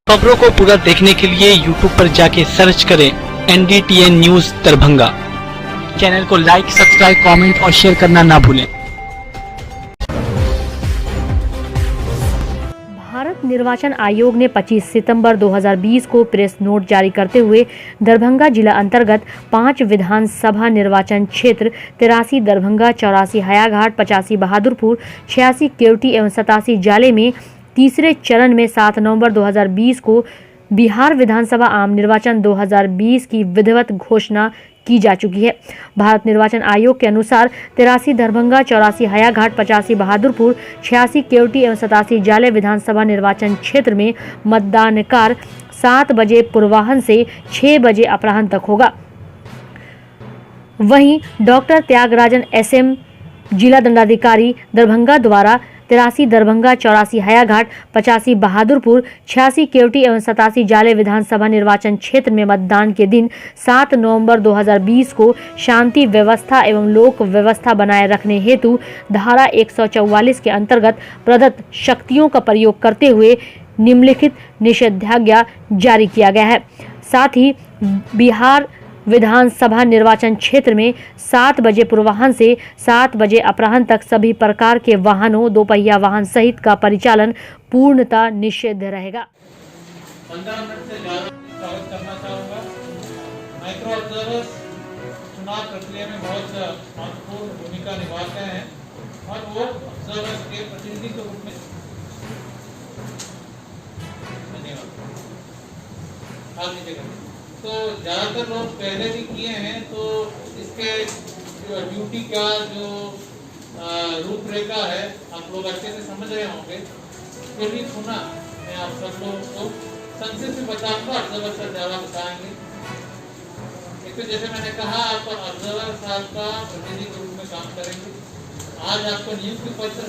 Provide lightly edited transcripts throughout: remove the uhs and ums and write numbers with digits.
खबरों को पूरा देखने के लिए YouTube पर जाके सर्च करें NDTN न्यूज दरभंगा। चैनल को लाइक, सब्सक्राइब, कमेंट और शेयर करना ना भूलें। भारत निर्वाचन आयोग ने 25 सितंबर 2020 को प्रेस नोट जारी करते हुए दरभंगा जिला अंतर्गत 5 विधानसभा निर्वाचन क्षेत्र 83 दरभंगा, 84 हयाघाट, 85 बहादुरपुर, 86 केवटी एवं 87 जाले में तीसरे चरण में 7 नवंबर 2020 को बिहार विधानसभा आम निर्वाचन 2020 की विधिवत घोषणा की जा चुकी है। भारत निर्वाचन आयोग के अनुसार 83 दरभंगा, 84 हयाघाट, 85 बहादुरपुर, 86 केवटी एवं 87 जाले विधानसभा निर्वाचन क्षेत्र में मतदान कार्य 7 बजे पूर्वाह्न से 6 बजे अपराह्न तक होगा। वहीं डॉक्टर त्यागराजन SM जिला दंडाधिकारी दरभंगा द्वारा 83 दरभंगा, 84 हयाघाट, 85 बहादुरपुर, 86 केवटी एवं 87 जाले विधानसभा निर्वाचन क्षेत्र में मतदान के दिन 7 नवंबर 2020 को शांति व्यवस्था एवं लोक व्यवस्था बनाए रखने हेतु धारा 144 के अंतर्गत प्रदत्त शक्तियों का प्रयोग करते हुए निम्नलिखित निषेधाज्ञा जारी किया गया है। साथ ही बिहार विधानसभा निर्वाचन क्षेत्र में 7 बजे पूर्वाह्न से 7 बजे अपराह्न तक सभी प्रकार के वाहनों, दोपहिया वाहन सहित का परिचालन पूर्णतः निषिद्ध रहेगा। 15 मिनट से ज्यादा स्वागत करना चाहूँगा। माइक्रो ऑब्जर्वर्स चुनाव प्रक्रिया में बहुत महत्वपूर्ण भूमिका निभाते हैं और वो ऑब्जर्वर्स के प्रतिनिधि के रूप में तो ज़्यादातर लोग पहले भी किए हैं, तो इसके ड्यूटी का जो रूपरेखा है आप लोग अच्छे से समझ रहे होंगे। फिर भी सुना मैं आप सब लोगों को संक्षिप्त में बताऊंगा, ऑब्जर्वर सर ज़्यादा बताएंगे। एक तो जैसे मैंने कहा आप ऑब्जर्वर साहब का प्रतिनिधि के रूप में काम करेंगे। आज आपको नियुक्ति पत्र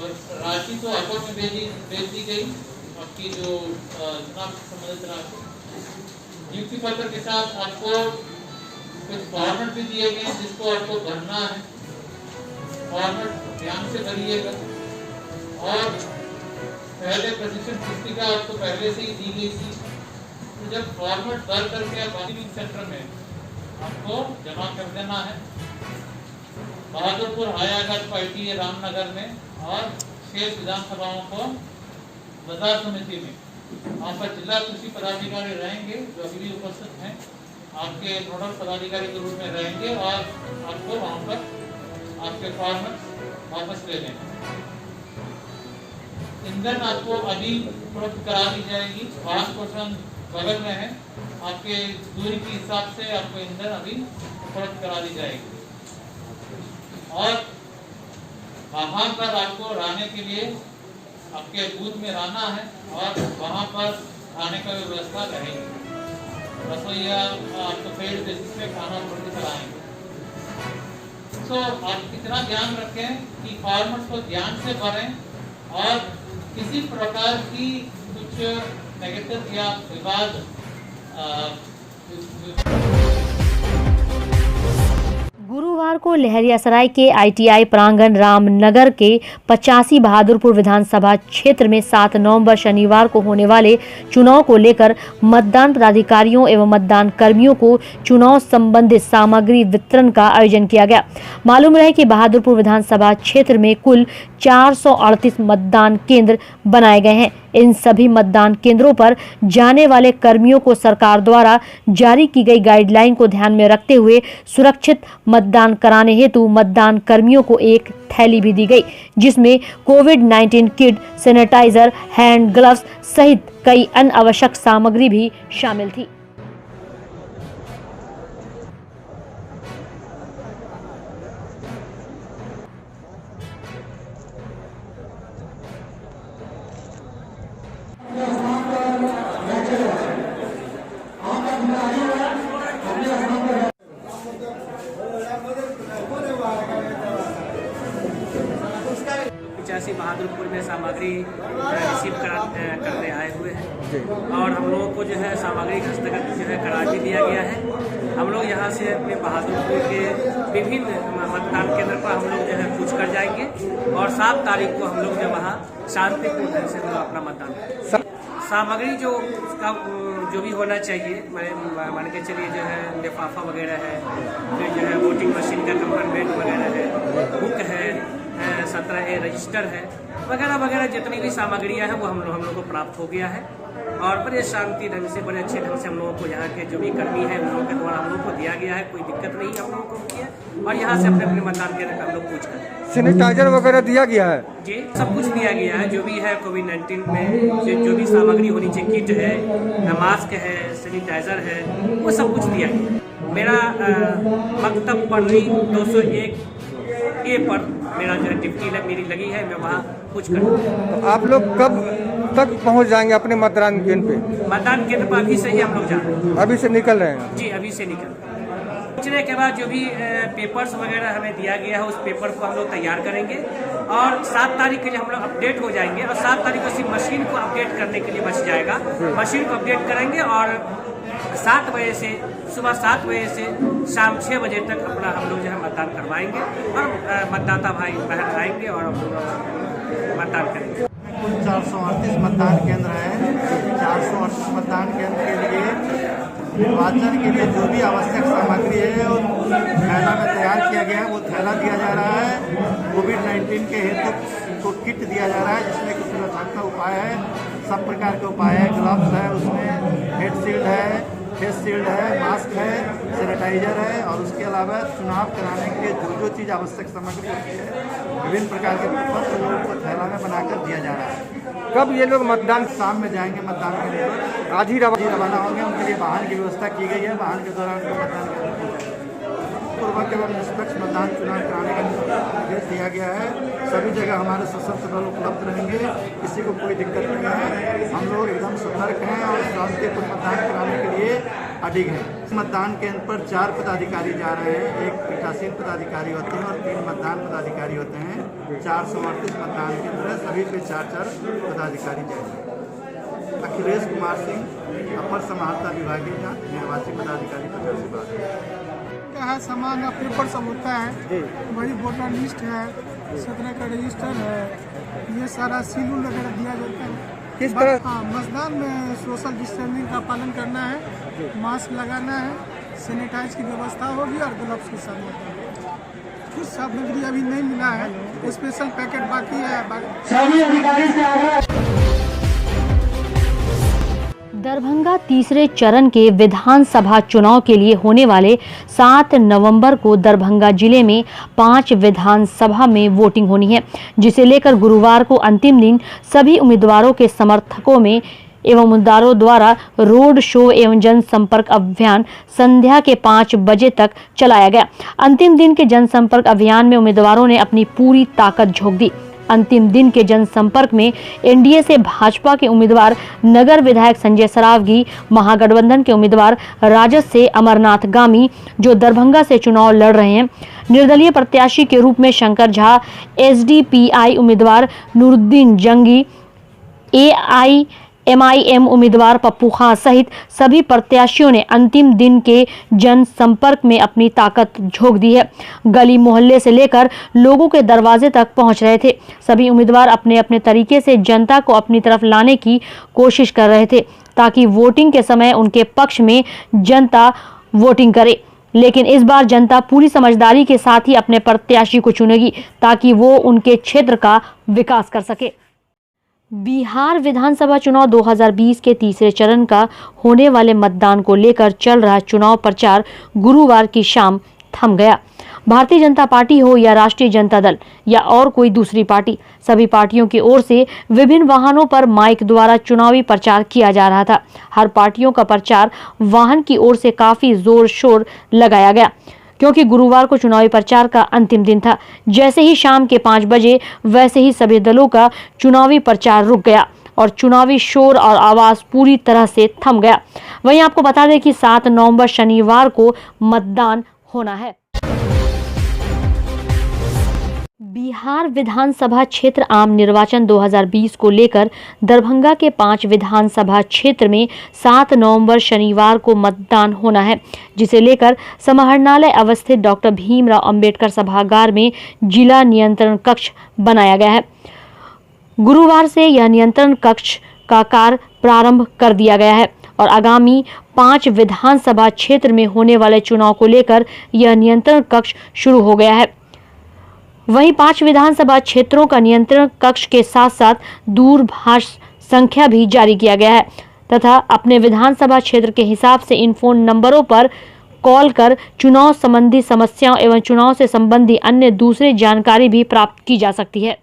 और राशि तो अकाउंट में भेज दी गई, आपकी जो चुनाव से संबंधित राशि। नियुक्ति पत्र के साथ आपको कुछ फॉर्मेट भी दिए गए जिसको आपको भरना है। फॉर्मेट ध्यान से भरिएगा और पहले प्रशिक्षण पुस्तिका आपको पहले से ही दी गई थी। तो जब फॉर्मेट भर करके आप रिसीविंग सेंटर में आपको जमा कर देना है। बहादुरपुर हयाघाट पार्टी रामनगर में और शेष विधानसभाओं को बाजार समिति में वहाँ पर जिला कृषि पदाधिकारी रहेंगे जो अभी भी उपस्थित हैं, आपके नोडल पदाधिकारी के रूप में रहेंगे और आपको वहाँ पर आपके फॉर्मेट वापस ले लेना। ईंधन आपको अभी उपलब्ध करा दी जाएगी। वाहन पोषण बगल में है, आपके दूरी के हिसाब से आपको ईंधन अभी उपलब्ध करा दी जाएगी और वहाँ पर आपको रहने के लिए आपके बूथ में रहना है और वहाँ पर खाने का व्यवस्था रहेगी। रसोईया आपको पेड बेसिस पे खाना उपलब्ध कराएंगे। तो आप इतना ध्यान रखें कि फॉर्मेट को ध्यान से भरें और किसी प्रकार की कुछ नेगेटिव या विवाद गुरुवार को लहरियासराय के ITI प्रांगण रामनगर के 85 बहादुरपुर विधानसभा क्षेत्र में 7 नवंबर शनिवार को होने वाले चुनाव को लेकर मतदान पदाधिकारियों एवं मतदान कर्मियों को चुनाव संबंधित सामग्री वितरण का आयोजन किया गया। मालूम रहे कि बहादुरपुर विधानसभा क्षेत्र में कुल 438 मतदान केंद्र बनाए गए हैं। इन सभी मतदान केंद्रों पर जाने वाले कर्मियों को सरकार द्वारा जारी की गई गाइडलाइन को ध्यान में रखते हुए सुरक्षित मतदान कराने हेतु मतदान कर्मियों को एक थैली भी दी गई, जिसमें कोविड-19 किट, सैनिटाइजर, हैंड ग्लव्स सहित कई अन्य आवश्यक सामग्री भी शामिल थी। बहादुरपुर में सामग्री रिसीव करने आए हुए हैं और हम लोगों को जो है सामग्री हस्तगत जो है करा भी दिया गया है। हम लोग यहाँ से अपने बहादुरपुर के विभिन्न मतदान केंद्र पर हम लोग जो है कूच कर जाएंगे और 7 तारीख को हम लोग जो वहाँ शांतिपूर्ण ढंग से अपना मतदान सामग्री जो उसका जो भी होना चाहिए, मान के चलिए जो है लिफाफा वगैरह है, फिर जो है वोटिंग मशीन का कंपार्टमेंट वगैरह है, बुक है, 17A रजिस्टर है, वगैरह वगैरह जितनी भी सामग्रियाँ हैं वो हम लोग को प्राप्त हो गया है। और बड़े शांति ढंग से, बड़े अच्छे ढंग से हम लोगों को यहाँ के जो भी कर्मी है उन लोगों के द्वारा हम लोग को दिया गया है। कोई दिक्कत नहीं हम लोगों को होती है। और यहाँ से अपने अपने मतदान केंद्र का हम लोग पूछ कर सैनिटाइजर वगैरह दिया गया है जी, सब कुछ दिया गया है। जो भी है कोविड-19 में जो भी सामग्री होनी चाहिए, किट है, मास्क है, सैनिटाइजर है, वो सब कुछ दिया गया। मेरा मकतब पढ़ी 201A पर मेरा जो ड्यूटी मेरी लगी है, मैं वहाँ कुछ करूँ। तो आप लोग कब तक पहुंच जाएंगे अपने मतदान केंद्र पे? मतदान केंद्र पर अभी से ही हम लोग जा रहे हैं। अभी से निकल रहे हैं? जी, अभी से निकल रहे हैं। पूछने के बाद जो भी पेपर्स वगैरह हमें दिया गया है, उस पेपर को हम लोग तैयार करेंगे और 7 तारीख के लिए हम लोग अपडेट हो जाएंगे। और 7 तारीख को सिर्फ मशीन को अपडेट करने के लिए बच जाएगा। मशीन को अपडेट करेंगे और 7 बजे से, सुबह 7 बजे से शाम 6 बजे तक अपना हम लोग जो है मतदान करवाएंगे और मतदाता भाई बहन आएंगे और मतदान करेंगे। कुल 438 मतदान केंद्र हैं। 438 मतदान केंद्र के लिए निर्वाचन के लिए जो भी आवश्यक सामग्री है वो थैला में तैयार किया गया है, वो थैला दिया जा रहा है। कोविड-19 के हेतु उनको किट दिया जा रहा है जिसमें कुछ सुरक्षात्मक उपाय है, सब प्रकार के उपाय है। ग्लव्स है, उसमें हेड शील्ड है, फेस शील्ड है, मास्क है, सैनिटाइजर है और उसके अलावा चुनाव कराने के लिए जो चीज़ आवश्यक सामग्री होती है, विभिन्न प्रकार के पत्र लोगों को थैला में बनाकर दिया जा रहा है। कब ये लोग मतदान? शाम में जाएंगे मतदान केंद्र पर, आज ही रवाना होंगे। उनके लिए वाहन की व्यवस्था की गई है, वाहन के दौरान उनको मतदान केंद्र पहुँचाएंगे। पूर्वक एवं निष्पक्ष मतदान चुनाव कराने का निर्देश दिया गया है। सभी जगह हमारे सशस्त्र बल उपलब्ध रहेंगे, किसी को कोई दिक्कत नहीं है। हम लोग एकदम सतर्क हैं और शांतिपूर्ण मतदान कराने के लिए अडिग हैं। मतदान केंद्र पर 4 पदाधिकारी जा रहे हैं। 1 पीठासीन पदाधिकारी होते हैं और 3 मतदान पदाधिकारी होते हैं। 438 मतदान केंद्र है, सभी पे 4-4 पदाधिकारी जाएंगे। अखिलेश कुमार सिंह, अपर समाहर्ता विभागीय जांच, निर्वाची पदाधिकारी 50 है। सामान पेपर सब होता है, वही वोटर लिस्ट है, 17 का रजिस्टर है, ये सारा सील वगैरह दिया जाता है। किस तरह? हाँ, मतदान में सोशल डिस्टेंसिंग का पालन करना है, मास्क लगाना है, सैनिटाइज की व्यवस्था होगी और ग्लव्स के साथ मतदान। कुछ सामग्री अभी नहीं मिला है, स्पेशल पैकेट बाकी है। सभी अधिकारी से दरभंगा तीसरे चरण के विधानसभा चुनाव के लिए होने वाले 7 नवंबर को दरभंगा जिले में 5 विधानसभा में वोटिंग होनी है, जिसे लेकर गुरुवार को अंतिम दिन सभी उम्मीदवारों के समर्थकों में एवं उम्मीदवारों द्वारा रोड शो एवं जनसंपर्क अभियान संध्या के 5 बजे तक चलाया गया। अंतिम दिन के जनसंपर्क अभियान में उम्मीदवारों ने अपनी पूरी ताकत झोंक दी। अंतिम दिन के जनसंपर्क में एनडीए से भाजपा के उम्मीदवार नगर विधायक संजय सरावगी, महागठबंधन के उम्मीदवार राजद से अमरनाथ गामी जो दरभंगा से चुनाव लड़ रहे हैं, निर्दलीय प्रत्याशी के रूप में शंकर झा, एसडीपीआई उम्मीदवार नूरुद्दीन जंगी, एआईएमआईएम उम्मीदवार पप्पू खां सहित सभी प्रत्याशियों ने अंतिम दिन के जनसंपर्क में अपनी ताकत झोंक दी है। गली मोहल्ले से लेकर लोगों के दरवाजे तक पहुंच रहे थे। सभी उम्मीदवार अपने अपने तरीके से जनता को अपनी तरफ लाने की कोशिश कर रहे थे ताकि वोटिंग के समय उनके पक्ष में जनता वोटिंग करे। लेकिन इस बार जनता पूरी समझदारी के साथ ही अपने प्रत्याशी को चुनेगी ताकि वो उनके क्षेत्र का विकास कर सके। बिहार विधानसभा चुनाव 2020 के तीसरे चरण का होने वाले मतदान को लेकर चल रहा चुनाव प्रचार गुरुवार की शाम थम गया। भारतीय जनता पार्टी हो या राष्ट्रीय जनता दल या और कोई दूसरी पार्टी, सभी पार्टियों की ओर से विभिन्न वाहनों पर माइक द्वारा चुनावी प्रचार किया जा रहा था। हर पार्टियों का प्रचार वाहन की ओर से काफी जोर शोर लगाया गया क्योंकि गुरुवार को चुनावी प्रचार का अंतिम दिन था। जैसे ही शाम के 5 बजे वैसे ही सभी दलों का चुनावी प्रचार रुक गया और चुनावी शोर और आवाज पूरी तरह से थम गया। वहीं आपको बता दें कि 7 नवंबर शनिवार को मतदान होना है। बिहार विधानसभा क्षेत्र आम निर्वाचन 2020 को लेकर दरभंगा के 5 विधानसभा क्षेत्र में 7 नवंबर शनिवार को मतदान होना है, जिसे लेकर समाहरणालय अवस्थित डॉक्टर भीमराव अंबेडकर सभागार में जिला नियंत्रण कक्ष बनाया गया है। गुरुवार से यह नियंत्रण कक्ष का कार्य प्रारंभ कर दिया गया है और आगामी 5 विधानसभा क्षेत्र में होने वाले चुनाव को लेकर यह नियंत्रण कक्ष शुरू हो गया है। वहीं 5 विधानसभा क्षेत्रों का नियंत्रण कक्ष के साथ साथ दूरभाष संख्या भी जारी किया गया है तथा अपने विधानसभा क्षेत्र के हिसाब से इन फोन नंबरों पर कॉल कर चुनाव संबंधी समस्याओं एवं चुनाव से संबंधी अन्य दूसरी जानकारी भी प्राप्त की जा सकती है।